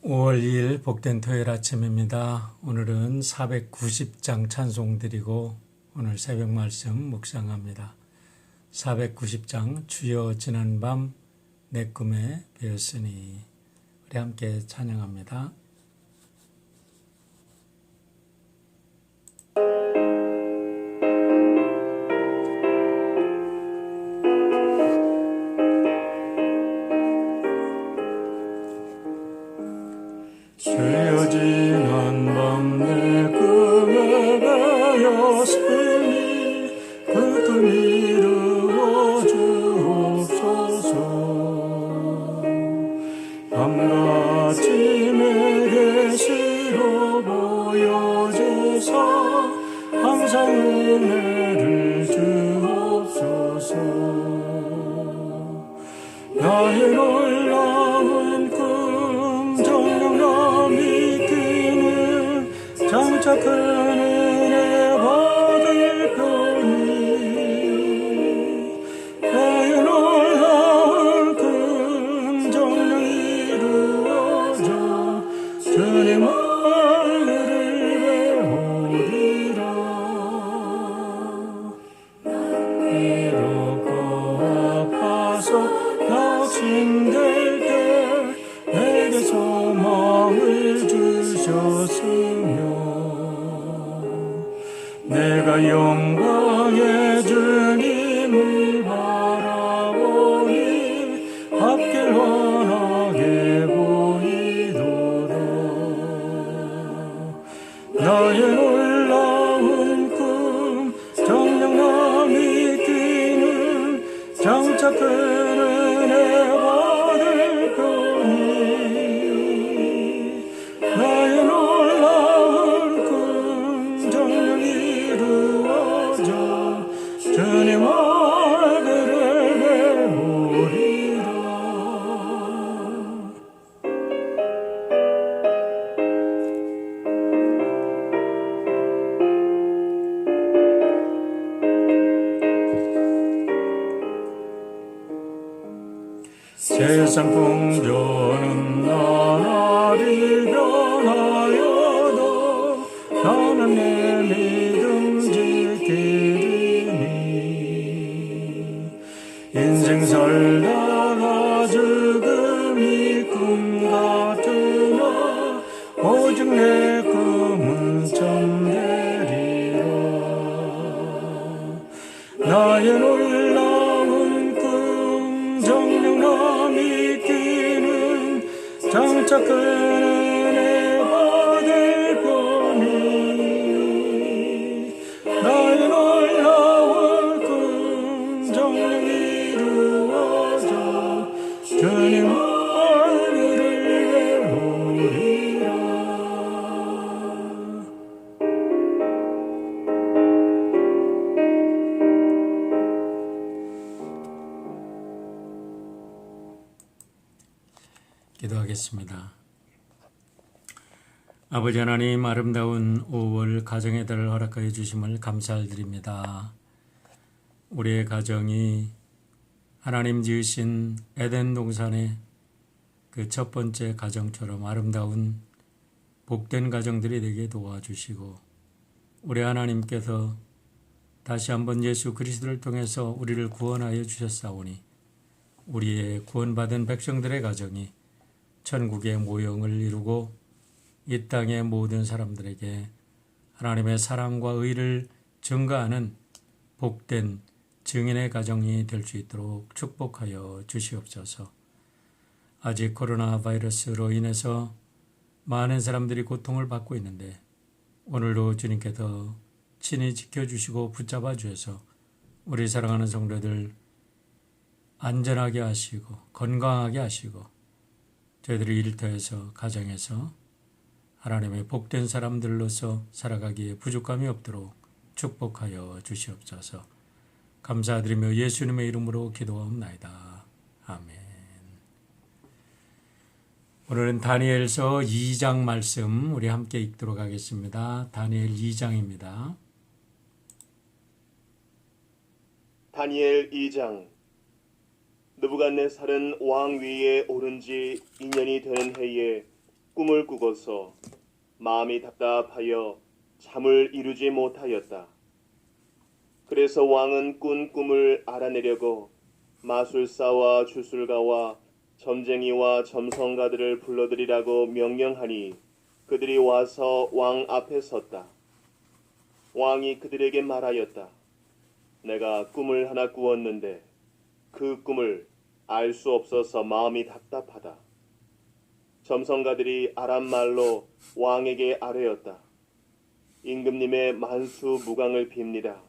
5월 2일 복된 토요일 아침입니다. 오늘은 490장 찬송 드리고 오늘 새벽 말씀 묵상합니다. 490장 주여 지난밤 내 꿈에 배었으니 우리 함께 찬양합니다. 주여 지난밤 내 꿈에 배었으니 그 꿈 이루어 주옵소서. 밤같이 내 계시로 보여주사 항상 은혜를 주옵소서. 나의 놀라운 꿈 정령감 이기는 장차 큰 은혜 받을 편이 나의 놀라운 꿈 정령 이루어져 주님 얼굴을 배우리라. 외롭고 아파서 낙심될 때 내게 소망을 주셨으며 내가 영광의 주님을 바라보니 앞길 환하게 보이도다. 나의 놀라운 꿈 정녕 남이 뛰는 장차 큰 은혜 받을 편이 나의 놀라운 꿈 정녕 이루어져 주님 얼굴을 배우리라. 세상 풍조는 나날이 변하여도 나는 내 믿음 지키리니 인생 살다가 죽음이 꿈 같으나 오직 내 꿈은 참되리라. 나의 놀라운 꿈 정녕 남이 끼는 장차 큰 은혜 받을 편이 나의 놀라운 꿈 정녕 이루어져 주님 얼굴을 배우리라. 기도하겠습니다. 아버지 하나님, 아름다운 5월 가정의 달을 허락하여 주심을 감사드립니다. 우리의 가정이 하나님 지으신 에덴 동산의 그 첫 번째 가정처럼 아름다운 복된 가정들이 되게 도와주시고 우리 하나님께서 다시 한번 예수 그리스도를 통해서 우리를 구원하여 주셨사오니 우리의 구원받은 백성들의 가정이 천국의 모형을 이루고 이 땅의 모든 사람들에게 하나님의 사랑과 의를 증거하는 복된 증인의 가정이 될 수 있도록 축복하여 주시옵소서. 아직 코로나 바이러스로 인해서 많은 사람들이 고통을 받고 있는데 오늘도 주님께서 친히 지켜주시고 붙잡아 주셔서 우리 사랑하는 성도들 안전하게 하시고 건강하게 하시고 저희들이 일터에서 가정에서 하나님의 복된 사람들로서 살아가기에 부족함이 없도록 축복하여 주시옵소서. 감사드리며 예수님의 이름으로 기도하옵나이다. 아멘. 오늘은 다니엘서 2장 말씀 우리 함께 읽도록 하겠습니다. 다니엘 2장입니다. 다니엘 2장. 느부갓네살은 왕 위에 오른 지 2년이 되는 해에 꿈을 꾸고서 마음이 답답하여 잠을 이루지 못하였다. 그래서 왕은 꾼 꿈을 알아내려고 마술사와 주술가와 점쟁이와 점성가들을 불러들이라고 명령하니 그들이 와서 왕 앞에 섰다. 왕이 그들에게 말하였다. 내가 꿈을 하나 꾸었는데 그 꿈을 알 수 없어서 마음이 답답하다. 점성가들이 아람 말로 왕에게 아뢰었다. 임금님의 만수 무강을 빕니다.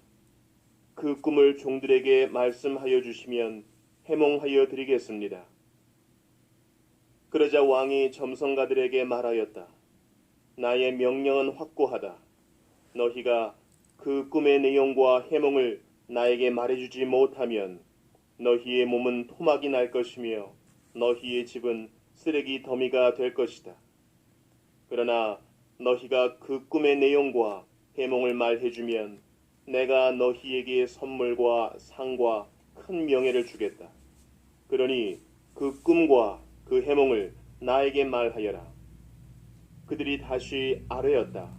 그 꿈을 종들에게 말씀하여 주시면 해몽하여 드리겠습니다. 그러자 왕이 점성가들에게 말하였다. 나의 명령은 확고하다. 너희가 그 꿈의 내용과 해몽을 나에게 말해주지 못하면 너희의 몸은 토막이 날 것이며 너희의 집은 쓰레기 더미가 될 것이다. 그러나 너희가 그 꿈의 내용과 해몽을 말해주면 내가 너희에게 선물과 상과 큰 명예를 주겠다. 그러니 그 꿈과 그 해몽을 나에게 말하여라. 그들이 다시 아뢰었다.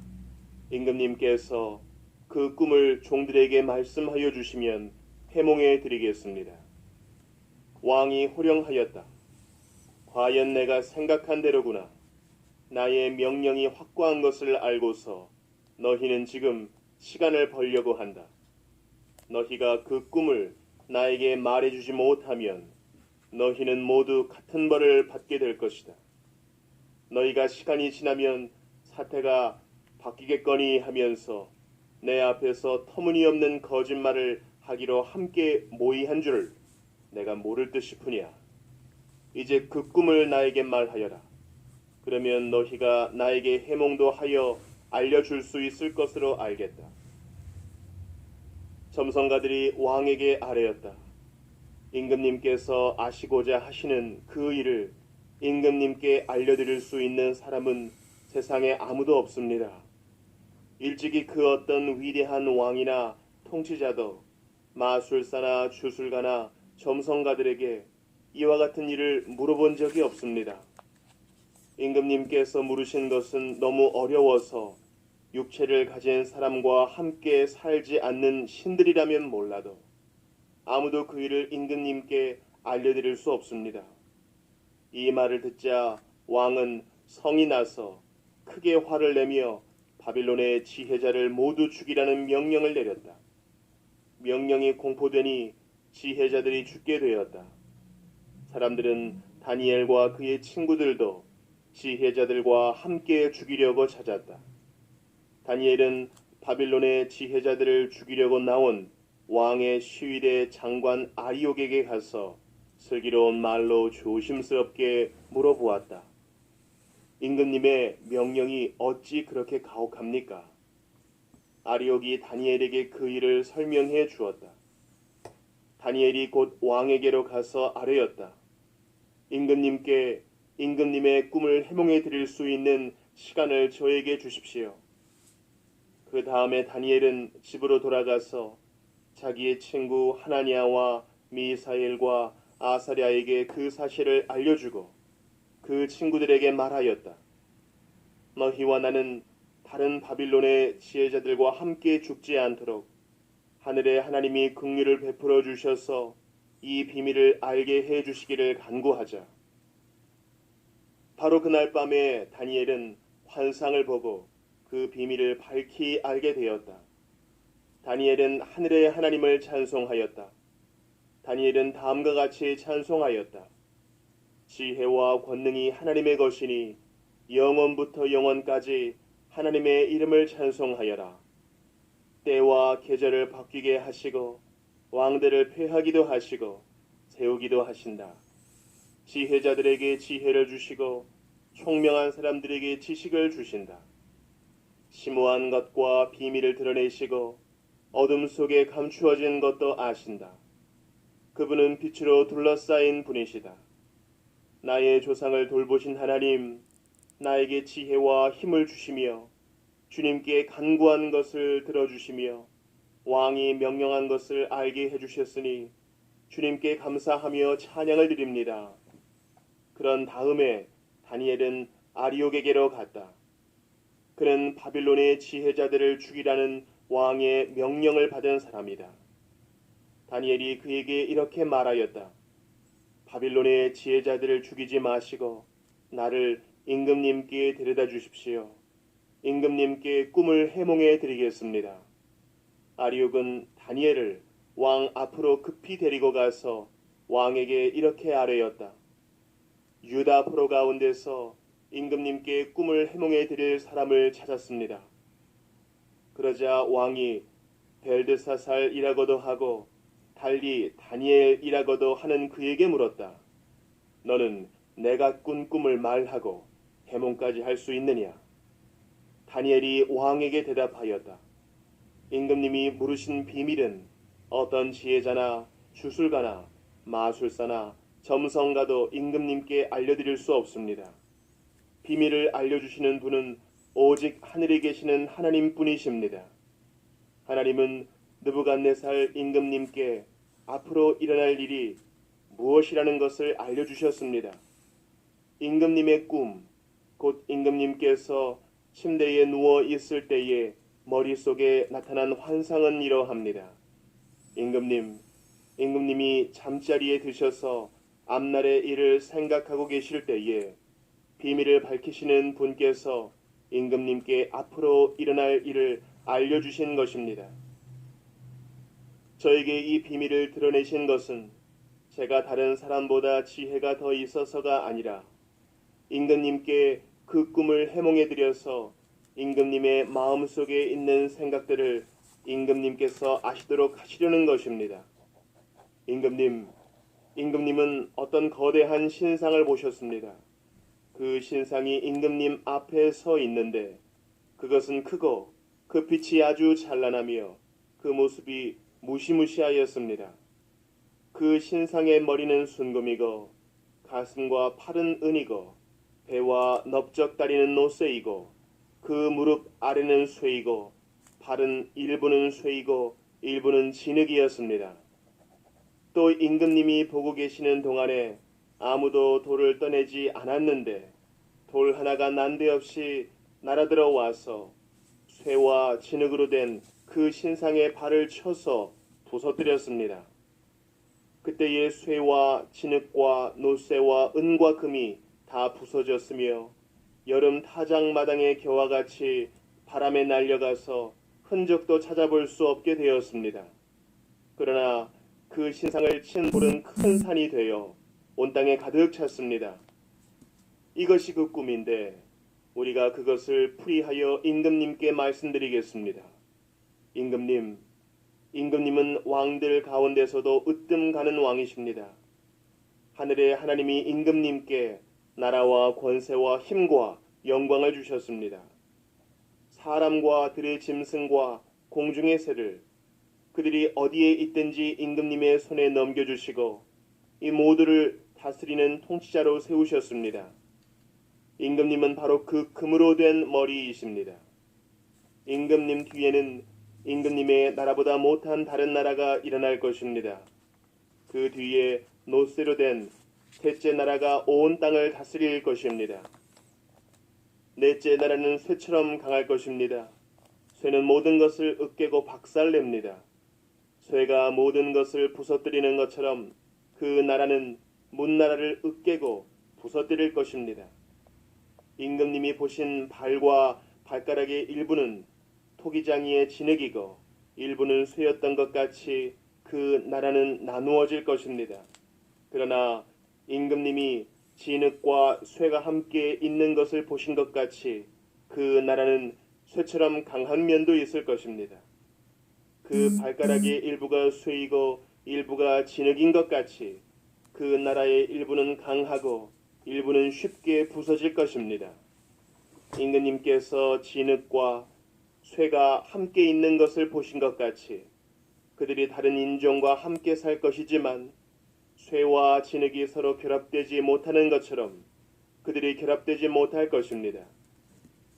임금님께서 그 꿈을 종들에게 말씀하여 주시면 해몽해 드리겠습니다. 왕이 호령하였다. 과연 내가 생각한 대로구나. 나의 명령이 확고한 것을 알고서 너희는 지금 시간을 벌려고 한다. 너희가 그 꿈을 나에게 말해주지 못하면 너희는 모두 같은 벌을 받게 될 것이다. 너희가 시간이 지나면 사태가 바뀌겠거니 하면서 내 앞에서 터무니없는 거짓말을 하기로 함께 모의한 줄 내가 모를 듯 싶으냐. 이제 그 꿈을 나에게 말하여라. 그러면 너희가 나에게 해몽도 하여 알려줄 수 있을 것으로 알겠다. 점성가들이 왕에게 아뢰었다. 임금님께서 아시고자 하시는 그 일을 임금님께 알려드릴 수 있는 사람은 세상에 아무도 없습니다. 일찍이 그 어떤 위대한 왕이나 통치자도 마술사나 주술가나 점성가들에게 이와 같은 일을 물어본 적이 없습니다. 임금님께서 물으신 것은 너무 어려워서 육체를 가진 사람과 함께 살지 않는 신들이라면 몰라도 아무도 그 일을 임금님께 알려드릴 수 없습니다. 이 말을 듣자 왕은 성이 나서 크게 화를 내며 바빌론의 지혜자를 모두 죽이라는 명령을 내렸다. 명령이 공포되니 지혜자들이 죽게 되었다. 사람들은 다니엘과 그의 친구들도 지혜자들과 함께 죽이려고 찾았다. 다니엘은 바빌론의 지혜자들을 죽이려고 나온 왕의 시위대 장관 아리옥에게 가서 슬기로운 말로 조심스럽게 물어보았다. 임금님의 명령이 어찌 그렇게 가혹합니까? 아리옥이 다니엘에게 그 일을 설명해 주었다. 다니엘이 곧 왕에게로 가서 아뢰었다. 임금님께 임금님의 꿈을 해몽해 드릴 수 있는 시간을 저에게 주십시오. 그 다음에 다니엘은 집으로 돌아가서 자기의 친구 하나니아와 미사엘과 아사랴에게 그 사실을 알려주고 그 친구들에게 말하였다. 너희와 나는 다른 바빌론의 지혜자들과 함께 죽지 않도록 하늘의 하나님이 긍휼을 베풀어 주셔서 이 비밀을 알게 해 주시기를 간구하자. 바로 그날 밤에 다니엘은 환상을 보고 그 비밀을 밝히 알게 되었다. 다니엘은 하늘의 하나님을 찬송하였다. 다니엘은 다음과 같이 찬송하였다. 지혜와 권능이 하나님의 것이니 영원부터 영원까지 하나님의 이름을 찬송하여라. 때와 계절을 바뀌게 하시고 왕들을 폐하기도 하시고 세우기도 하신다. 지혜자들에게 지혜를 주시고 총명한 사람들에게 지식을 주신다. 심오한 것과 비밀을 드러내시고 어둠 속에 감추어진 것도 아신다. 그분은 빛으로 둘러싸인 분이시다. 나의 조상을 돌보신 하나님, 나에게 지혜와 힘을 주시며 주님께 간구한 것을 들어주시며 왕이 명령한 것을 알게 해주셨으니 주님께 감사하며 찬양을 드립니다. 그런 다음에 다니엘은 아리옥에게로 갔다. 그는 바빌론의 지혜자들을 죽이라는 왕의 명령을 받은 사람이다. 다니엘이 그에게 이렇게 말하였다. 바빌론의 지혜자들을 죽이지 마시고 나를 임금님께 데려다 주십시오. 임금님께 꿈을 해몽해 드리겠습니다. 아리옥은 다니엘을 왕 앞으로 급히 데리고 가서 왕에게 이렇게 아뢰었다. 유다 포로 가운데서 임금님께 꿈을 해몽해 드릴 사람을 찾았습니다. 그러자 왕이 벨드사살이라고도 하고 달리 다니엘이라고도 하는 그에게 물었다. 너는 내가 꾼 꿈을 말하고 해몽까지 할 수 있느냐? 다니엘이 왕에게 대답하였다. 임금님이 물으신 비밀은 어떤 지혜자나 주술가나 마술사나 점성가도 임금님께 알려드릴 수 없습니다. 비밀을 알려주시는 분은 오직 하늘에 계시는 하나님뿐이십니다. 하나님은 느부갓네살 임금님께 앞으로 일어날 일이 무엇이라는 것을 알려주셨습니다. 임금님의 꿈, 곧 임금님께서 침대에 누워 있을 때에 머릿속에 나타난 환상은 이러합니다. 임금님이 잠자리에 드셔서 앞날의 일을 생각하고 계실 때에 비밀을 밝히시는 분께서 임금님께 앞으로 일어날 일을 알려주신 것입니다. 저에게 이 비밀을 드러내신 것은 제가 다른 사람보다 지혜가 더 있어서가 아니라 임금님께 그 꿈을 해몽해 드려서 임금님의 마음속에 있는 생각들을 임금님께서 아시도록 하시려는 것입니다. 임금님은 어떤 거대한 신상을 보셨습니다. 그 신상이 임금님 앞에 서 있는데 그것은 크고 그 빛이 아주 찬란하며 그 모습이 무시무시하였습니다. 그 신상의 머리는 순금이고 가슴과 팔은 은이고 배와 넓적다리는 노쇠이고 그 무릎 아래는 쇠이고 발은 일부는 쇠이고 일부는 진흙이었습니다. 또 임금님이 보고 계시는 동안에 아무도 돌을 떠내지 않았는데 돌 하나가 난데없이 날아들어 와서 쇠와 진흙으로 된 그 신상의 발을 쳐서 부서뜨렸습니다. 그때의 쇠와 진흙과 노쇠와 은과 금이 다 부서졌으며 여름 타작마당의 겨와 같이 바람에 날려가서 흔적도 찾아볼 수 없게 되었습니다. 그러나 그 신상을 친 돌은 큰 산이 되어 온 땅에 가득 찼습니다. 이것이 그 꿈인데 우리가 그것을 풀이하여 임금님께 말씀드리겠습니다. 임금님은 왕들 가운데서도 으뜸 가는 왕이십니다. 하늘의 하나님이 임금님께 나라와 권세와 힘과 영광을 주셨습니다. 사람과 들의 짐승과 공중의 새를 그들이 어디에 있든지 임금님의 손에 넘겨주시고 이 모두를 다스리는 통치자로 세우셨습니다. 임금님은 바로 그 금으로 된 머리이십니다. 임금님 뒤에는 임금님의 나라보다 못한 다른 나라가 일어날 것입니다. 그 뒤에 노쇠로 된 셋째 나라가 온 땅을 다스릴 것입니다. 넷째 나라는 쇠처럼 강할 것입니다. 쇠는 모든 것을 으깨고 박살냅니다. 쇠가 모든 것을 부서뜨리는 것처럼 그 나라는 문나라를 으깨고 부서뜨릴 것입니다. 임금님이 보신 발과 발가락의 일부는 토기장이의 진흙이고 일부는 쇠였던 것 같이 그 나라는 나누어질 것입니다. 그러나 임금님이 진흙과 쇠가 함께 있는 것을 보신 것 같이 그 나라는 쇠처럼 강한 면도 있을 것입니다. 그 발가락의 일부가 쇠이고 일부가 진흙인 것 같이 그 나라의 일부는 강하고 일부는 쉽게 부서질 것입니다. 임금님께서 진흙과 쇠가 함께 있는 것을 보신 것 같이 그들이 다른 인종과 함께 살 것이지만 쇠와 진흙이 서로 결합되지 못하는 것처럼 그들이 결합되지 못할 것입니다.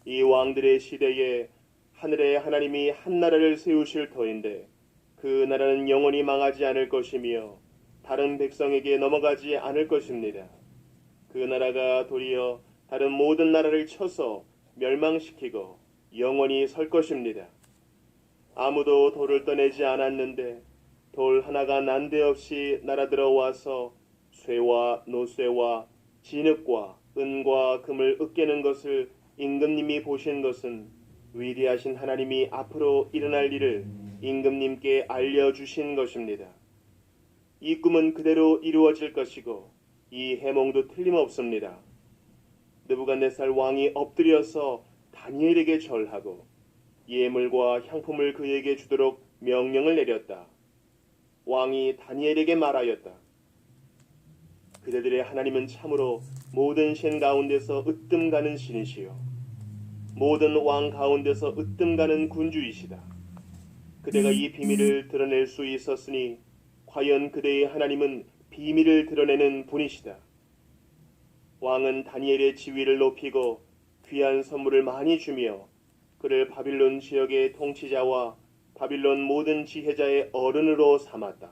이 왕들의 시대에 하늘의 하나님이 한 나라를 세우실 터인데 그 나라는 영원히 망하지 않을 것이며 다른 백성에게 넘어가지 않을 것입니다. 그 나라가 도리어 다른 모든 나라를 쳐서 멸망시키고 영원히 설 것입니다. 아무도 돌을 떠내지 않았는데 돌 하나가 난데없이 날아들어 와서 쇠와 노쇠와 진흙과 은과 금을 으깨는 것을 임금님이 보신 것은 위대하신 하나님이 앞으로 일어날 일을 임금님께 알려주신 것입니다. 이 꿈은 그대로 이루어질 것이고 이 해몽도 틀림없습니다. 느부갓네살 왕이 엎드려서 다니엘에게 절하고 예물과 향품을 그에게 주도록 명령을 내렸다. 왕이 다니엘에게 말하였다. 그대들의 하나님은 참으로 모든 신 가운데서 으뜸가는 신이시요 모든 왕 가운데서 으뜸가는 군주이시다. 그대가 이 비밀을 드러낼 수 있었으니 과연 그대의 하나님은 비밀을 드러내는 분이시다. 왕은 다니엘의 지위를 높이고 귀한 선물을 많이 주며 그를 바빌론 지역의 통치자와 바빌론 모든 지혜자의 어른으로 삼았다.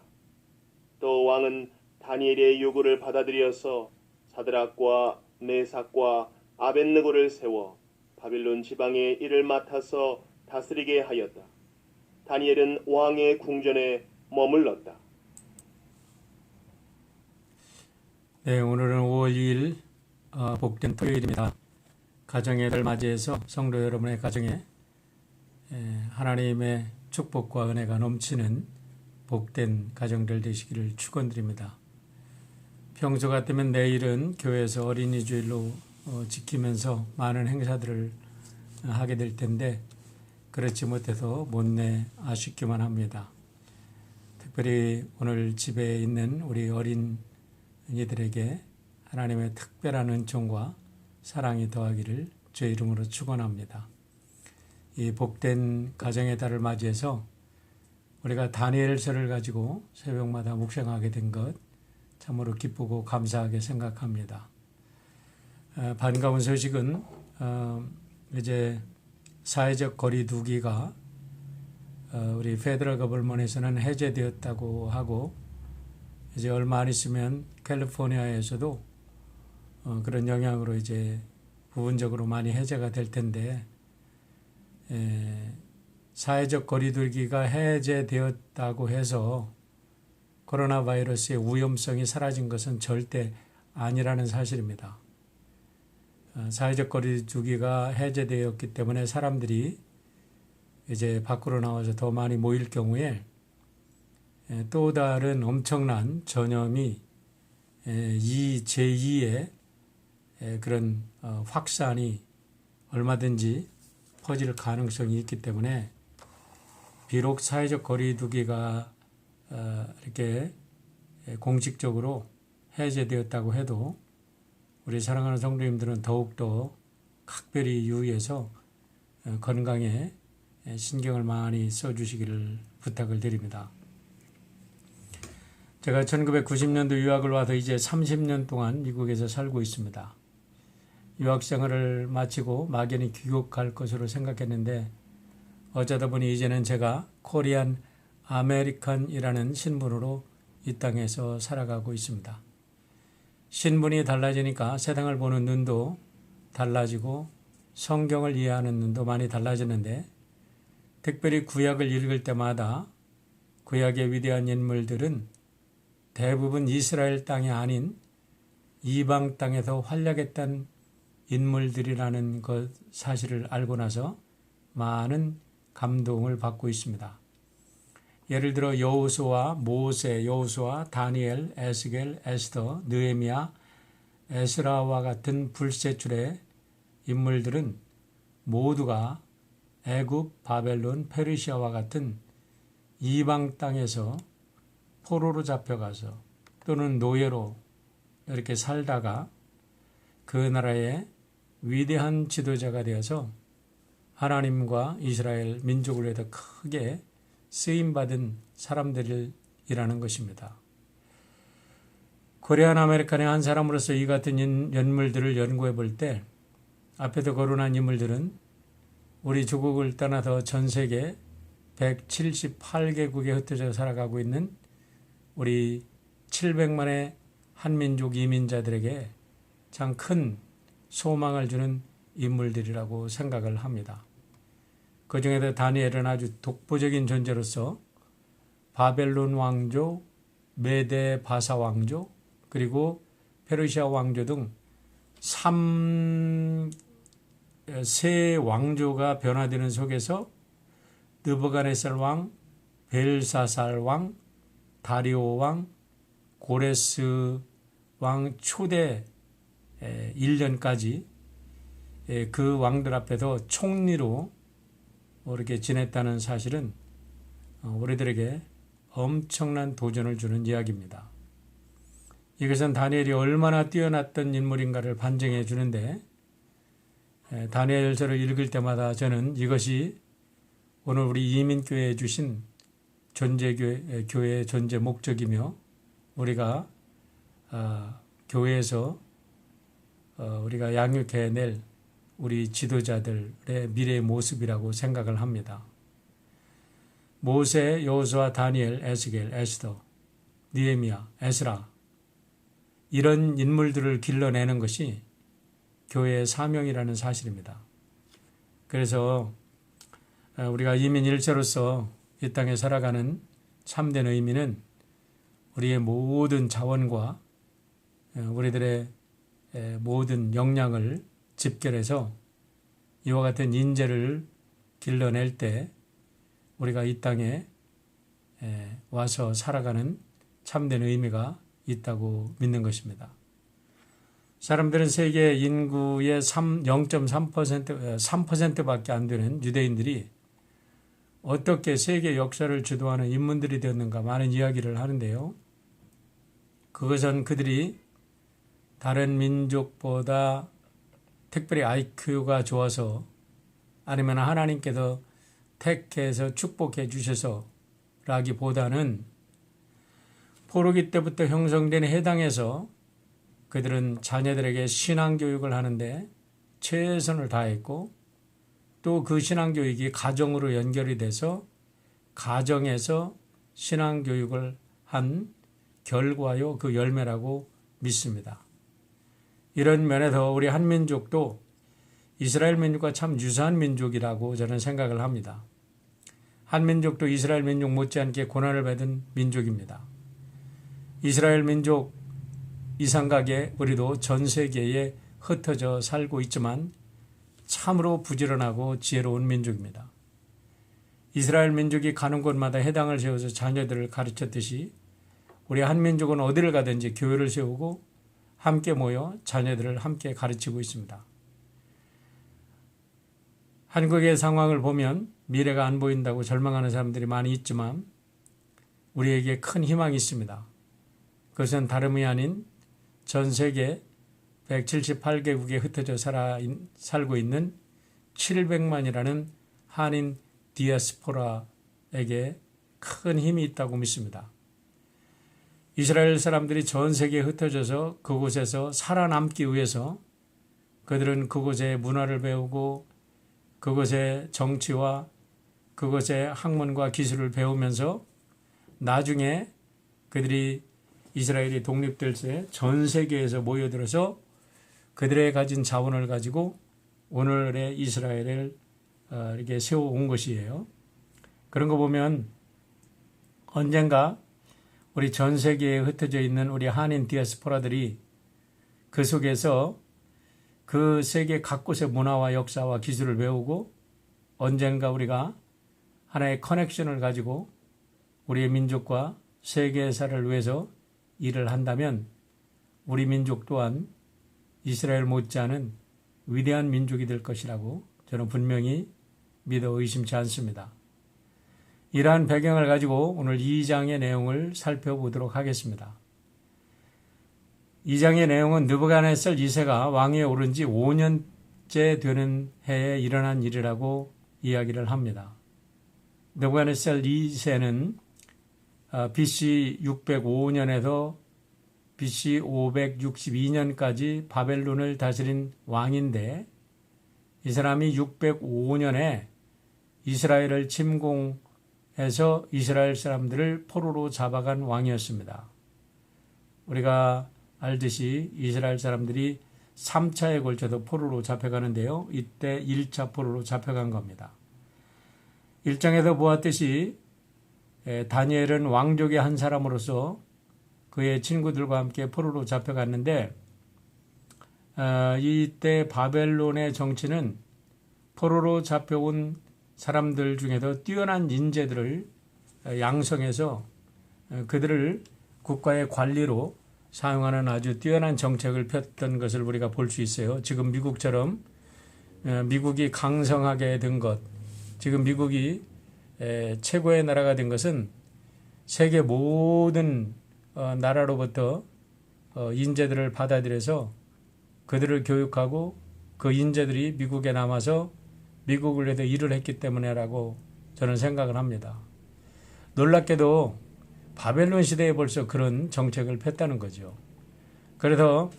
또 왕은 다니엘의 요구를 받아들여서 사드락과 메삭과 아벳느고를 세워 바빌론 지방의 일을 맡아서 다스리게 하였다. 다니엘은 왕의 궁전에 머물렀다. 네, 오늘은 5월 2일 복된 토요일입니다. 가정의 달 맞이해서 성도 여러분의 가정에 하나님의 축복과 은혜가 넘치는 복된 가정들 되시기를 축원드립니다. 평소 같으면 내일은 교회에서 어린이 주일로 지키면서 많은 행사들을 하게 될 텐데 그렇지 못해서 못내 아쉽기만 합니다. 특별히 오늘 집에 있는 우리 어린이들에게 하나님의 특별한 은총과 사랑이 더하기를 주의 이름으로 축원합니다. 이 복된 가정의 달을 맞이해서 우리가 다니엘서를 가지고 새벽마다 묵상하게 된 것 참으로 기쁘고 감사하게 생각합니다. 반가운 소식은 이제 사회적 거리두기가 우리 페더럴 거버먼에서는 해제되었다고 하고 이제 얼마 안 있으면 캘리포니아에서도 그런 영향으로 이제 부분적으로 많이 해제가 될 텐데 사회적 거리두기가 해제되었다고 해서 코로나 바이러스의 위험성이 사라진 것은 절대 아니라는 사실입니다. 사회적 거리두기가 해제되었기 때문에 사람들이 이제 밖으로 나와서 더 많이 모일 경우에 또 다른 엄청난 전염이 제2의 그런 확산이 얼마든지 퍼질 가능성이 있기 때문에 비록 사회적 거리두기가 이렇게 공식적으로 해제되었다고 해도 우리 사랑하는 성도님들은 더욱더 각별히 유의해서 건강에 신경을 많이 써주시기를 부탁을 드립니다. 제가 1990년도 유학을 와서 이제 30년 동안 미국에서 살고 있습니다. 유학 생활을 마치고 막연히 귀국할 것으로 생각했는데 어쩌다 보니 이제는 제가 코리안 아메리칸이라는 신분으로 이 땅에서 살아가고 있습니다. 신분이 달라지니까 세상을 보는 눈도 달라지고 성경을 이해하는 눈도 많이 달라졌는데 특별히 구약을 읽을 때마다 구약의 위대한 인물들은 대부분 이스라엘 땅이 아닌 이방 땅에서 활약했던 인물들이라는 것 사실을 알고 나서 많은 감동을 받고 있습니다. 예를 들어 여호수아, 모세, 여호수아, 다니엘, 에스겔, 에스더, 느헤미야, 에스라와 같은 불세출의 인물들은 모두가 애굽, 바벨론, 페르시아와 같은 이방 땅에서 포로로 잡혀가서 또는 노예로 이렇게 살다가 그 나라의 위대한 지도자가 되어서 하나님과 이스라엘 민족을 위해 크게 쓰임받은 사람들이라는 것입니다. 코리안 아메리칸의 한 사람으로서 이 같은 인물들을 연구해 볼 때 앞에도 거론한 인물들은 우리 조국을 떠나서 전 세계 178개국에 흩어져 살아가고 있는 우리 700만의 한민족 이민자들에게 참 큰 소망을 주는 인물들이라고 생각을 합니다. 그 중에도 다니엘은 아주 독보적인 존재로서 바벨론 왕조, 메데 바사 왕조, 그리고 페르시아 왕조 등 세 왕조가 변화되는 속에서 느부갓네살 왕, 벨사살 왕, 다리오 왕, 고레스 왕 초대 1년까지 그 왕들 앞에서 총리로 이렇게 지냈다는 사실은 우리들에게 엄청난 도전을 주는 이야기입니다. 이것은 다니엘이 얼마나 뛰어났던 인물인가를 반증해 주는데, 다니엘서를 읽을 때마다 저는 이것이 오늘 우리 이민교회에 주신 교회의 존재 목적이며 우리가 교회에서 우리가 양육해낼 우리 지도자들의 미래의 모습이라고 생각을 합니다. 모세, 여호수아, 다니엘, 에스겔, 에스더, 느헤미야, 에스라 이런 인물들을 길러내는 것이 교회의 사명이라는 사실입니다. 그래서 우리가 이민 1세로서 이 땅에 살아가는 참된 의미는 우리의 모든 자원과 우리들의 모든 역량을 집결해서 이와 같은 인재를 길러낼 때 우리가 이 땅에 와서 살아가는 참된 의미가 있다고 믿는 것입니다. 사람들은 세계 인구의 3%밖에 안 되는 유대인들이 어떻게 세계 역사를 주도하는 인물들이 되었는가 많은 이야기를 하는데요. 그것은 그들이 다른 민족보다 특별히 IQ가 좋아서 아니면 하나님께서 택해서 축복해 주셔서 라기보다는 포로기 때부터 형성된 해당에서 그들은 자녀들에게 신앙교육을 하는데 최선을 다했고 또 그 신앙교육이 가정으로 연결이 돼서 가정에서 신앙교육을 한 결과요 그 열매라고 믿습니다. 이런 면에서 우리 한민족도 이스라엘 민족과 참 유사한 민족이라고 저는 생각을 합니다. 한민족도 이스라엘 민족 못지않게 고난을 받은 민족입니다. 이스라엘 민족 이상하게 우리도 전 세계에 흩어져 살고 있지만 참으로 부지런하고 지혜로운 민족입니다. 이스라엘 민족이 가는 곳마다 해당을 세워서 자녀들을 가르쳤듯이 우리 한민족은 어디를 가든지 교회를 세우고 함께 모여 자녀들을 함께 가르치고 있습니다. 한국의 상황을 보면 미래가 안 보인다고 절망하는 사람들이 많이 있지만 우리에게 큰 희망이 있습니다. 그것은 다름이 아닌 전 세계 178개국에 흩어져 살고 있는 700만이라는 한인 디아스포라에게 큰 힘이 있다고 믿습니다. 이스라엘 사람들이 전 세계에 흩어져서 그곳에서 살아남기 위해서 그들은 그곳의 문화를 배우고 그곳의 정치와 그곳의 학문과 기술을 배우면서 나중에 그들이 이스라엘이 독립될 때 전 세계에서 모여들어서 그들의 가진 자원을 가지고 오늘의 이스라엘을 이렇게 세워온 것이에요. 그런 거 보면 언젠가 우리 전 세계에 흩어져 있는 우리 한인 디아스포라들이 그 속에서 그 세계 각곳의 문화와 역사와 기술을 배우고 언젠가 우리가 하나의 커넥션을 가지고 우리의 민족과 세계사를 위해서 일을 한다면 우리 민족 또한 이스라엘 못지않은 위대한 민족이 될 것이라고 저는 분명히 믿어 의심치 않습니다. 이러한 배경을 가지고 오늘 2장의 내용을 살펴보도록 하겠습니다. 2장의 내용은 느부갓네살 2세가 왕위에 오른 지 5년째 되는 해에 일어난 일이라고 이야기를 합니다. 느부갓네살 2세는 BC 605년에서 BC 562년까지 바벨론을 다스린 왕인데 이 사람이 605년에 이스라엘을 침공해서 이스라엘 사람들을 포로로 잡아간 왕이었습니다. 우리가 알듯이 이스라엘 사람들이 3차에 걸쳐서 포로로 잡혀가는데요. 이때 1차 포로로 잡혀간 겁니다. 1장에서 보았듯이 다니엘은 왕족의 한 사람으로서 그의 친구들과 함께 포로로 잡혀갔는데 이때 바벨론의 정치는 포로로 잡혀온 사람들 중에도 뛰어난 인재들을 양성해서 그들을 국가의 관리로 사용하는 아주 뛰어난 정책을 폈던 것을 우리가 볼 수 있어요. 지금 미국처럼 미국이 강성하게 된 것, 지금 미국이 최고의 나라가 된 것은 세계 모든 나라로부터 인재들을 받아들여서 그들을 교육하고 그 인재들이 미국에 남아서 미국을 위해서 일을 했기 때문에라고 저는 생각을 합니다. 놀랍게도 바벨론 시대에 벌써 그런 정책을 폈다는 거죠. 그래서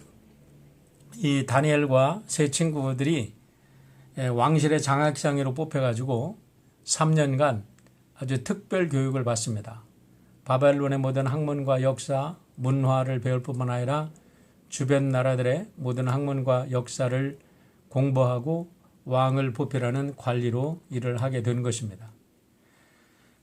이 다니엘과 세 친구들이 왕실의 장학상으로 뽑혀가지고 3년간 아주 특별 교육을 받습니다. 바벨론의 모든 학문과 역사, 문화를 배울 뿐만 아니라 주변 나라들의 모든 학문과 역사를 공부하고 왕을 보필하는 관리로 일을 하게 된 것입니다.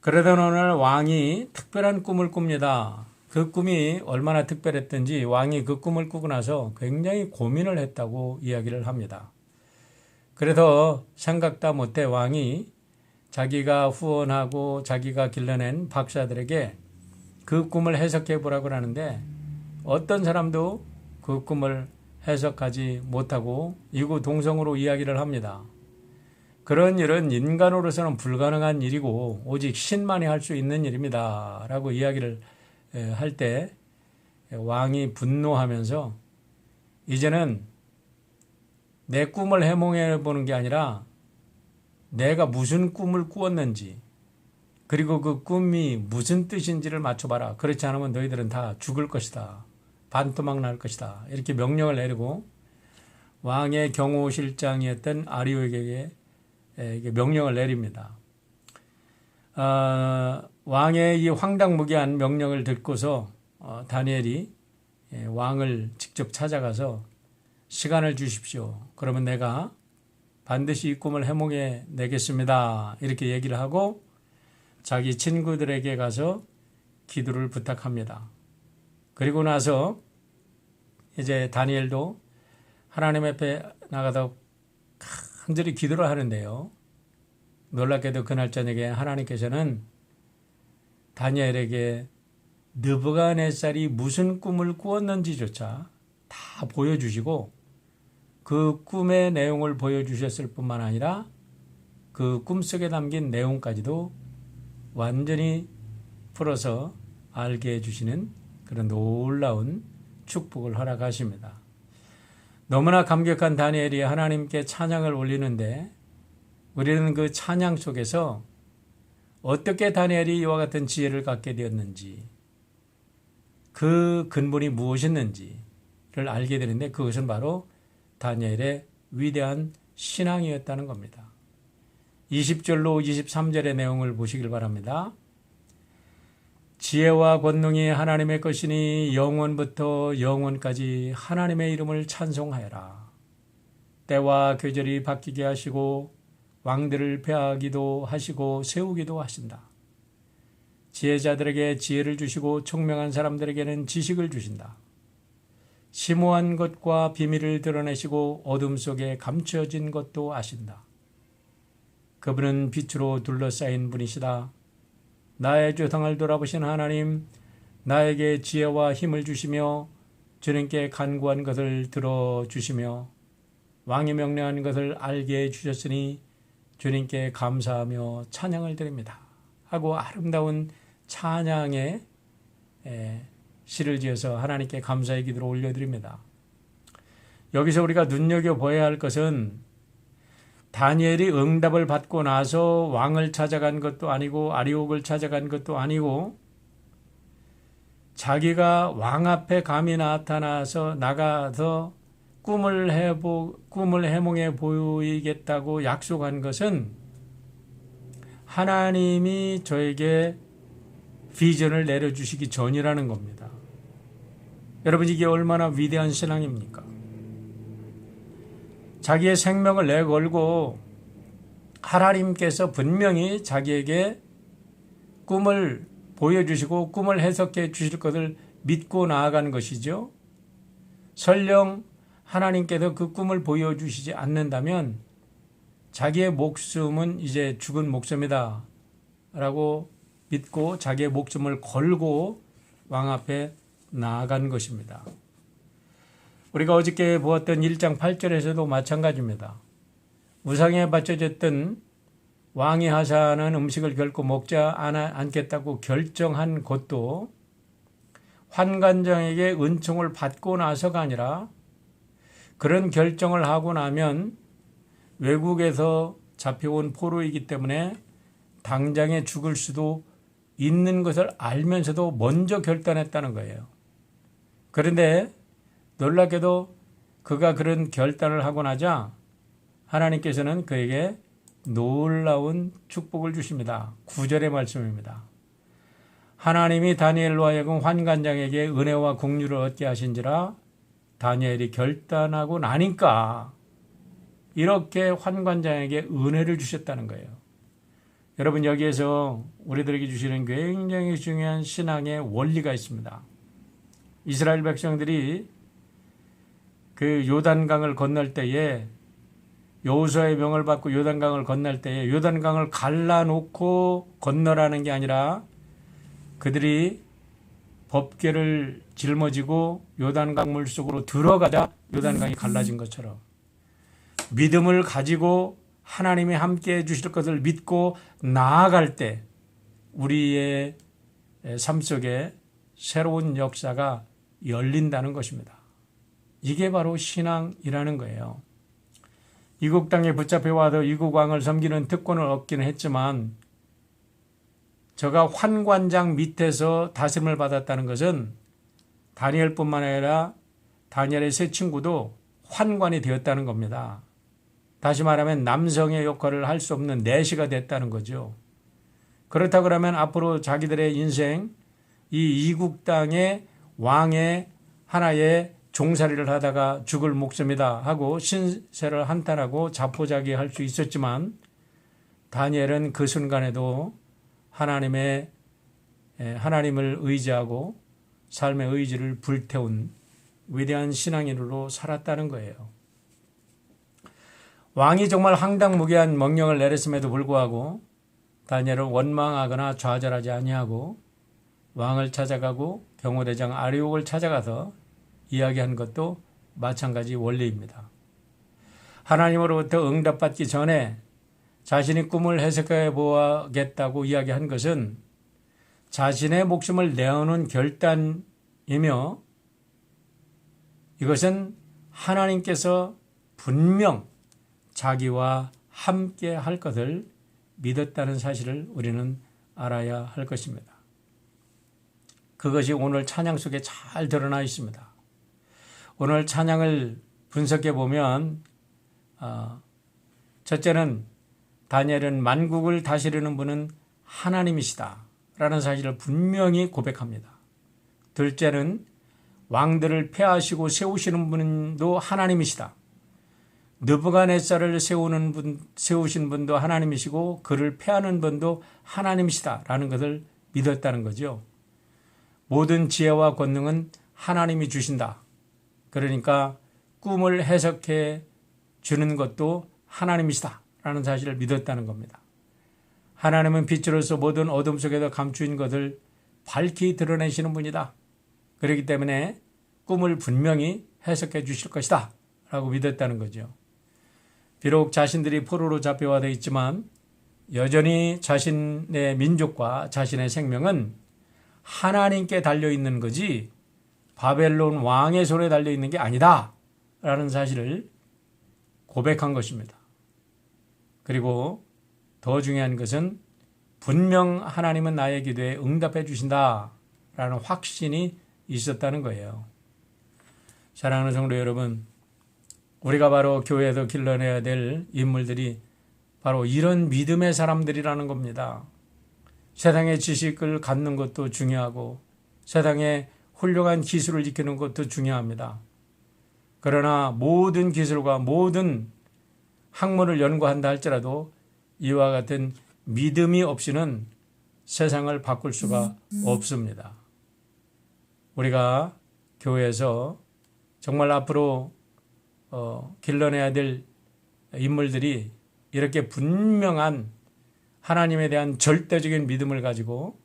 그러던 어느 날 왕이 특별한 꿈을 꿉니다. 그 꿈이 얼마나 특별했던지 왕이 그 꿈을 꾸고 나서 굉장히 고민을 했다고 이야기를 합니다. 그래서 생각다 못해 왕이 자기가 후원하고 자기가 길러낸 박사들에게 그 꿈을 해석해 보라고 하는데 어떤 사람도 그 꿈을 해석하지 못하고 이구동성으로 이야기를 합니다. 그런 일은 인간으로서는 불가능한 일이고 오직 신만이 할 수 있는 일입니다. 라고 이야기를 할 때 왕이 분노하면서 이제는 내 꿈을 해몽해 보는 게 아니라 내가 무슨 꿈을 꾸었는지 그리고 그 꿈이 무슨 뜻인지를 맞춰봐라. 그렇지 않으면 너희들은 다 죽을 것이다. 반토막 날 것이다. 이렇게 명령을 내리고 왕의 경호실장이었던 아리오에게 명령을 내립니다. 왕의 이 황당무계한 명령을 듣고서 다니엘이 왕을 직접 찾아가서 시간을 주십시오. 그러면 내가 반드시 이 꿈을 해몽해 내겠습니다. 이렇게 얘기를 하고 자기 친구들에게 가서 기도를 부탁합니다. 그리고 나서 이제 다니엘도 하나님 앞에 나가서 간절히 기도를 하는데요. 놀랍게도 그날 저녁에 하나님께서는 다니엘에게 느부갓네살이 무슨 꿈을 꾸었는지조차 다 보여주시고 그 꿈의 내용을 보여주셨을 뿐만 아니라 그 꿈속에 담긴 내용까지도 완전히 풀어서 알게 해주시는 그런 놀라운 축복을 허락하십니다. 너무나 감격한 다니엘이 하나님께 찬양을 올리는데 우리는 그 찬양 속에서 어떻게 다니엘이 이와 같은 지혜를 갖게 되었는지 그 근본이 무엇이었는지를 알게 되는데 그것은 바로 다니엘의 위대한 신앙이었다는 겁니다. 20절로 23절의 내용을 보시길 바랍니다. 지혜와 권능이 하나님의 것이니 영원부터 영원까지 하나님의 이름을 찬송하여라. 때와 계절이 바뀌게 하시고 왕들을 폐하기도 하시고 세우기도 하신다. 지혜자들에게 지혜를 주시고 총명한 사람들에게는 지식을 주신다. 심오한 것과 비밀을 드러내시고 어둠 속에 감춰진 것도 아신다. 그분은 빛으로 둘러싸인 분이시다. 나의 조상을 돌아보신 하나님, 나에게 지혜와 힘을 주시며 주님께 간구한 것을 들어주시며 왕이 명령한 것을 알게 해주셨으니 주님께 감사하며 찬양을 드립니다. 하고 아름다운 찬양의 시를 지어서 하나님께 감사의 기도를 올려드립니다. 여기서 우리가 눈여겨보아야 할 것은 다니엘이 응답을 받고 나서 왕을 찾아간 것도 아니고 아리옥을 찾아간 것도 아니고 자기가 왕 앞에 감히 나타나서 나가서 꿈을 해몽해 보이겠다고 약속한 것은 하나님이 저에게 비전을 내려주시기 전이라는 겁니다. 여러분 이게 얼마나 위대한 신앙입니까? 자기의 생명을 내걸고 하나님께서 분명히 자기에게 꿈을 보여주시고 꿈을 해석해 주실 것을 믿고 나아가는 것이죠. 설령 하나님께서 그 꿈을 보여주시지 않는다면 자기의 목숨은 이제 죽은 목숨이다 라고 믿고 자기의 목숨을 걸고 왕 앞에 나아간 것입니다. 우리가 어저께 보았던 1장 8절에서도 마찬가지입니다. 우상에 바쳐졌던 왕이 하사는 음식을 결코 먹지 않겠다고 결정한 것도 환관장에게 은총을 받고 나서가 아니라 그런 결정을 하고 나면 외국에서 잡혀온 포로이기 때문에 당장에 죽을 수도 있는 것을 알면서도 먼저 결단했다는 거예요. 그런데 놀랍게도 그가 그런 결단을 하고 나자 하나님께서는 그에게 놀라운 축복을 주십니다. 9절의 말씀입니다. 하나님이 다니엘로 하여금 환관장에게 은혜와 긍휼을 얻게 하신지라 다니엘이 결단하고 나니까 이렇게 환관장에게 은혜를 주셨다는 거예요. 여러분, 여기에서 우리들에게 주시는 굉장히 중요한 신앙의 원리가 있습니다. 이스라엘 백성들이 그 요단강을 건널 때에 여호수아의 명을 받고 요단강을 건널 때에 요단강을 갈라놓고 건너라는 게 아니라 그들이 법궤를 짊어지고 요단강 물속으로 들어가자 요단강이 갈라진 것처럼 믿음을 가지고 하나님이 함께 해 주실 것을 믿고 나아갈 때 우리의 삶 속에 새로운 역사가 열린다는 것입니다. 이게 바로 신앙이라는 거예요. 이국 땅에 붙잡혀 와도 이국 왕을 섬기는 특권을 얻기는 했지만 저가 환관장 밑에서 다스림을 받았다는 것은 다니엘뿐만 아니라 다니엘의 세 친구도 환관이 되었다는 겁니다. 다시 말하면 남성의 역할을 할 수 없는 내시가 됐다는 거죠. 그렇다 그러면 앞으로 자기들의 인생 이 이국 땅의 왕의 하나의 종살이를 하다가 죽을 목숨이다 하고 신세를 한탄하고 자포자기할 수 있었지만 다니엘은 그 순간에도 하나님을 의지하고 삶의 의지를 불태운 위대한 신앙인으로 살았다는 거예요. 왕이 정말 황당무계한 명령을 내렸음에도 불구하고 다니엘은 원망하거나 좌절하지 아니하고 왕을 찾아가고 경호대장 아리옥을 찾아가서 이야기한 것도 마찬가지 원리입니다. 하나님으로부터 응답받기 전에 자신이 꿈을 해석해 보아겠다고 이야기한 것은 자신의 목숨을 내어놓은 결단이며 이것은 하나님께서 분명 자기와 함께 할 것을 믿었다는 사실을 우리는 알아야 할 것입니다. 그것이 오늘 찬양 속에 잘 드러나 있습니다. 오늘 찬양을 분석해 보면 첫째는 다니엘은 만국을 다스리는 분은 하나님이시다 라는 사실을 분명히 고백합니다. 둘째는 왕들을 폐하시고 세우시는 분도 하나님이시다. 느부갓네살을 세우신 분도 하나님이시고 그를 폐하는 분도 하나님이시다 라는 것을 믿었다는 거죠. 모든 지혜와 권능은 하나님이 주신다. 그러니까 꿈을 해석해 주는 것도 하나님이시다 라는 사실을 믿었다는 겁니다. 하나님은 빛으로서 모든 어둠 속에서 감추인 것을 밝히 드러내시는 분이다. 그렇기 때문에 꿈을 분명히 해석해 주실 것이다 라고 믿었다는 거죠. 비록 자신들이 포로로 잡혀와 있지만 여전히 자신의 민족과 자신의 생명은 하나님께 달려있는 거지 바벨론 왕의 손에 달려있는 게 아니다 라는 사실을 고백한 것입니다. 그리고 더 중요한 것은 분명 하나님은 나의 기도에 응답해 주신다 라는 확신이 있었다는 거예요. 사랑하는 성도 여러분, 우리가 바로 교회에서 길러내야 될 인물들이 바로 이런 믿음의 사람들이라는 겁니다. 세상의 지식을 갖는 것도 중요하고 세상의 훌륭한 기술을 익히는 것도 중요합니다. 그러나 모든 기술과 모든 학문을 연구한다 할지라도 이와 같은 믿음이 없이는 세상을 바꿀 수가 없습니다. 우리가 교회에서 정말 앞으로 길러내야 될 인물들이 이렇게 분명한 하나님에 대한 절대적인 믿음을 가지고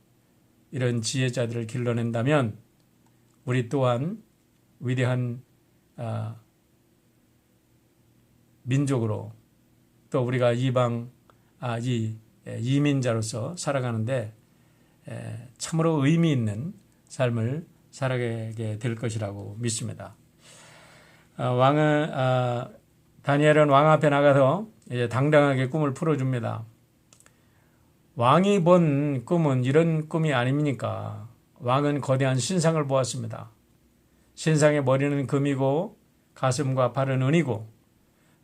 이런 지혜자들을 길러낸다면 우리 또한 위대한 민족으로 또 우리가 이민자로서 살아가는데 참으로 의미 있는 삶을 살아가게 될 것이라고 믿습니다. 다니엘은 왕 앞에 나가서 이제 당당하게 꿈을 풀어줍니다. 왕이 본 꿈은 이런 꿈이 아닙니까? 왕은 거대한 신상을 보았습니다. 신상의 머리는 금이고 가슴과 팔은 은이고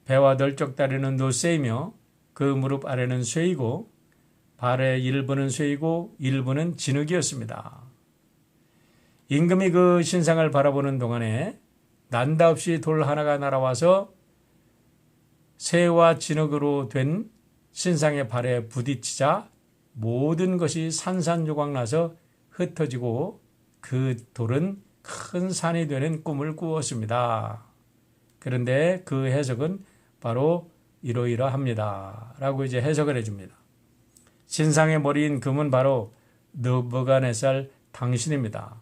배와 널쩍 다리는 노쇠이며 그 무릎 아래는 쇠이고 발의 일부는 쇠이고 일부는 진흙이었습니다. 임금이 그 신상을 바라보는 동안에 난다없이 돌 하나가 날아와서 쇠와 진흙으로 된 신상의 발에 부딪히자 모든 것이 산산조각 나서 흩어지고 그 돌은 큰 산이 되는 꿈을 꾸었습니다. 그런데 그 해석은 바로 이러이러합니다. 라고 이제 해석을 해줍니다. 신상의 머리인 금은 바로 느부갓네살 당신입니다.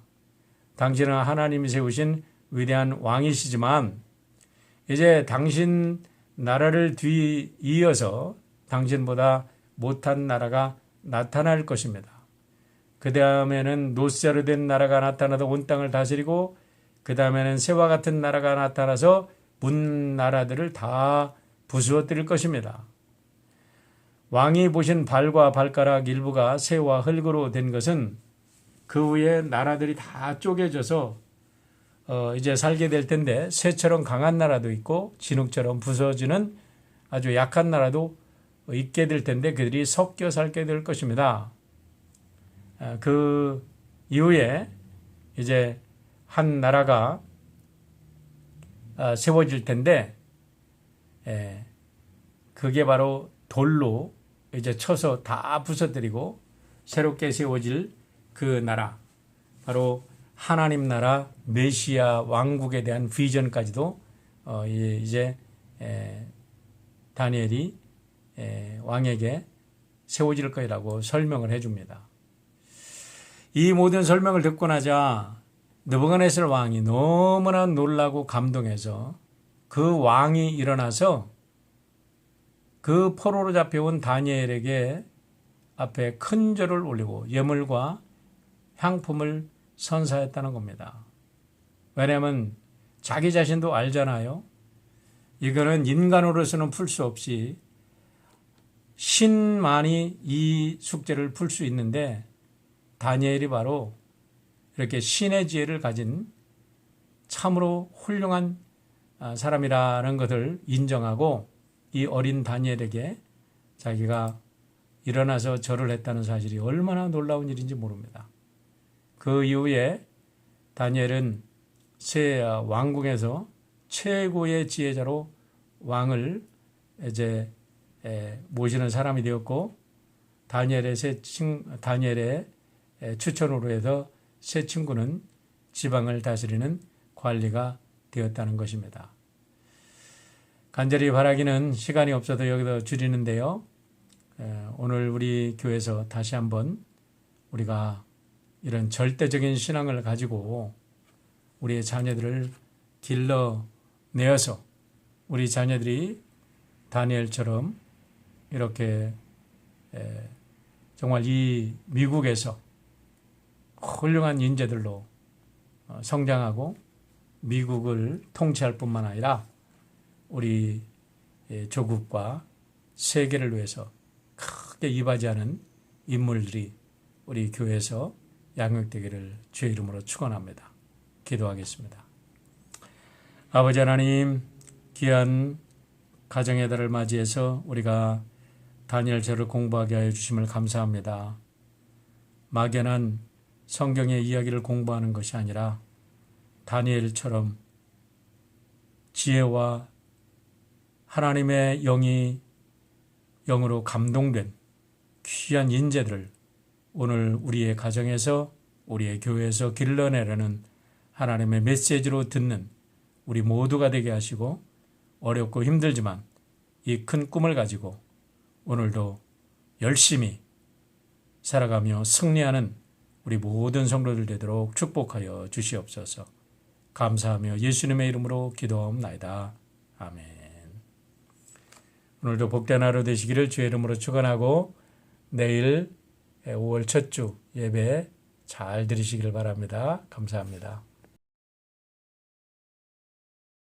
당신은 하나님이 세우신 위대한 왕이시지만 이제 당신 나라를 뒤이어서 당신보다 못한 나라가 나타날 것입니다. 그 다음에는 노쇠로 된 나라가 나타나서 온 땅을 다스리고 그 다음에는 새와 같은 나라가 나타나서 문 나라들을 다 부수어뜨릴 것입니다. 왕이 보신 발과 발가락 일부가 새와 흙으로 된 것은 그 후에 나라들이 다 쪼개져서 이제 살게 될 텐데 새처럼 강한 나라도 있고 진흙처럼 부서지는 아주 약한 나라도 있게 될 텐데 그들이 섞여 살게 될 것입니다. 그 이후에 이제 한 나라가 세워질 텐데 그게 바로 돌로 이제 쳐서 다 부서뜨리고 새롭게 세워질 그 나라 바로 하나님 나라 메시아 왕국에 대한 비전까지도 이제 다니엘이 왕에게 세워질 거라고 설명을 해줍니다. 이 모든 설명을 듣고 나자 느부갓네살 왕이 너무나 놀라고 감동해서 그 왕이 일어나서 그 포로로 잡혀온 다니엘에게 앞에 큰 절을 올리고 예물과 향품을 선사했다는 겁니다. 왜냐하면 자기 자신도 알잖아요. 이거는 인간으로서는 풀 수 없이 신만이 이 숙제를 풀 수 있는데 다니엘이 바로 이렇게 신의 지혜를 가진 참으로 훌륭한 사람이라는 것을 인정하고 이 어린 다니엘에게 자기가 일어나서 절을 했다는 사실이 얼마나 놀라운 일인지 모릅니다. 그 이후에 다니엘은 새 왕궁에서 최고의 지혜자로 왕을 이제 모시는 사람이 되었고 다니엘의 추천으로 해서 새 친구는 지방을 다스리는 관리가 되었다는 것입니다. 간절히 바라기는 시간이 없어서 여기서 줄이는데요. 오늘 우리 교회에서 다시 한번 우리가 이런 절대적인 신앙을 가지고 우리의 자녀들을 길러내어서 우리 자녀들이 다니엘처럼 이렇게 정말 이 미국에서 훌륭한 인재들로 성장하고 미국을 통치할 뿐만 아니라 우리 조국과 세계를 위해서 크게 이바지하는 인물들이 우리 교회에서 양육되기를 주의 이름으로 축원합니다. 기도하겠습니다. 아버지 하나님, 귀한 가정의 달을 맞이해서 우리가 다니엘서를 공부하게 하여 주심을 감사합니다. 막연한 성경의 이야기를 공부하는 것이 아니라 다니엘처럼 지혜와 하나님의 영으로 감동된 귀한 인재들을 오늘 우리의 가정에서 우리의 교회에서 길러내려는 하나님의 메시지로 듣는 우리 모두가 되게 하시고 어렵고 힘들지만 이 큰 꿈을 가지고 오늘도 열심히 살아가며 승리하는 우리 모든 성도들 되도록 축복하여 주시옵소서. 감사하며 예수님의 이름으로 기도하옵나이다. 아멘. 오늘도 복된 하루 되시기를 주의 이름으로 축원하고 내일 5월 첫 주 예배 잘 들으시길 바랍니다. 감사합니다.